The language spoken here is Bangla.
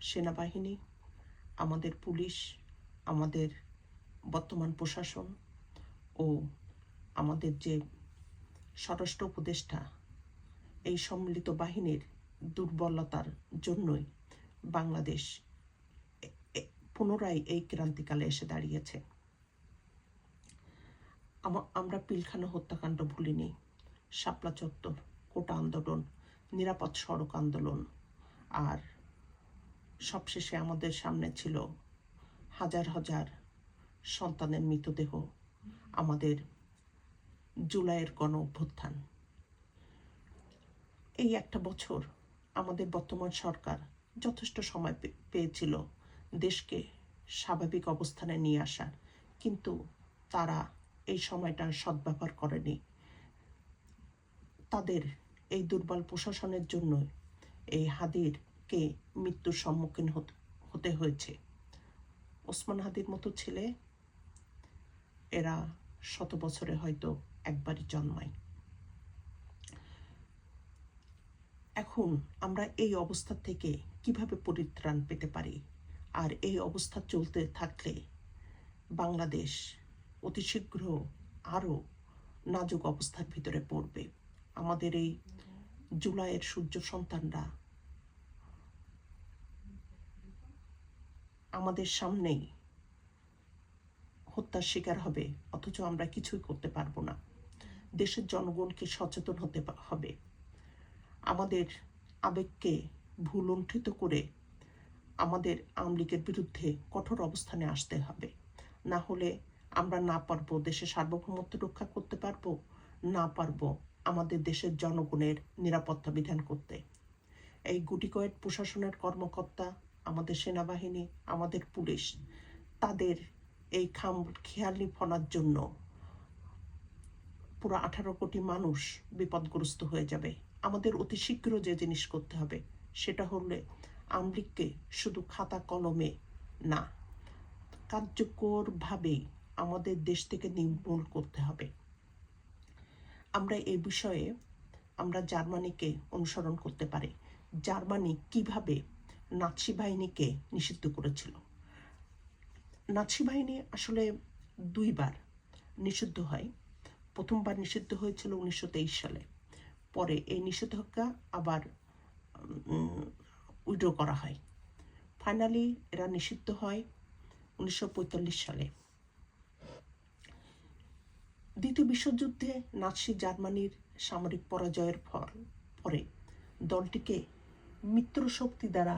সেনাবাহিনী, আমাদের পুলিশ, আমাদের বর্তমান প্রশাসন ও আমাদের যে স্বরাষ্ট্র উপদেষ্টা, এই সম্মিলিত বাহিনীর দুর্বলতার জন্যই বাংলাদেশ পুনরায় এই ক্রান্তিকালে এসে দাঁড়িয়েছে। আমরা পিলখানা হত্যাকাণ্ড ভুলিনি, শাপলা চত্বর, কোটা আন্দোলন, নিরাপদ সড়ক আন্দোলন, আর সবশেষে আমাদের সামনে ছিল হাজার হাজার সন্তানের মৃতদেহ, আমাদের জুলাইয়ের গণ অভ্যুত্থান। এই একটা বছর আমাদের বর্তমান সরকার যথেষ্ট সময় পেয়েছিল দেশকে স্বাভাবিক অবস্থানে নিয়ে আসার, কিন্তু তারা এই সময়টা সদ্ব্যবহার করেনি। তাদের এই দুর্বল প্রশাসনের জন্য এই হাদিরকে মৃত্যুর সম্মুখীন হতে হয়েছে। ওসমান হাদির মতো ছেলে এরা 100 বছরে হয়তো একবারই জন্মায়। এখন আমরা এই অবস্থা থেকে কিভাবে পরিত্রাণ পেতে পারি? আর এই অবস্থা চলতে থাকলে বাংলাদেশ অতি শীঘ্র আরও নাজুক অবস্থার ভিতরে পড়বে। আমাদের এই জুলাইয়ের সূর্য সন্তানরা আমাদের সামনেই হত্যার শিকার হবে, অথচ আমরা কিছুই করতে পারবো না। দেশের জনগণকে সচেতন হতে হবে। আমাদের আবেগকে ভুলুণ্ঠিত করে আমাদের আওয়ামী লীগের বিরুদ্ধে কঠোর অবস্থানে আসতে হবে। না হলে আমরা না পারবো দেশের সার্বভৌমত্ব রক্ষা করতে পারবো, না পারবো আমাদের দেশের জনগণের নিরাপত্তা বিধান করতে। এই গুটি কয়েক প্রশাসনের কর্মকর্তা, আমাদের সেনাবাহিনী, আমাদের পুলিশ, তাদের এই খেয়ালি ফনার জন্য পুরো 18 কোটি মানুষ বিপদগ্রস্ত হয়ে যাবে। আমাদের অতি শীঘ্র যে জিনিস করতে হবে সেটা হলে আওয়ামী লীগকে শুধু খাতা কলমে না, কার্যকরভাবে আমাদের দেশ থেকে নির্মূল করতে হবে। আমরা এই বিষয়ে আমরা জার্মানিকে অনুসরণ করতে পারি। জার্মানি কিভাবে নাৎসি বাহিনীকে নিষিদ্ধ করেছিল। নাৎসি বাহিনী আসলে 2 বার নিষিদ্ধ হয়। প্রথমবার নিষিদ্ধ হয়েছিল 1923 সালে। পরে এই নিষেধাজ্ঞা আবার উইথড্র করা হয়। ফাইনালি এরা নিষিদ্ধ হয় 1945 সালে। দ্বিতীয় বিশ্বযুদ্ধে নাৎসি জার্মানির সামরিক পরাজয়ের পরে দলটিকে মিত্রশক্তি দ্বারা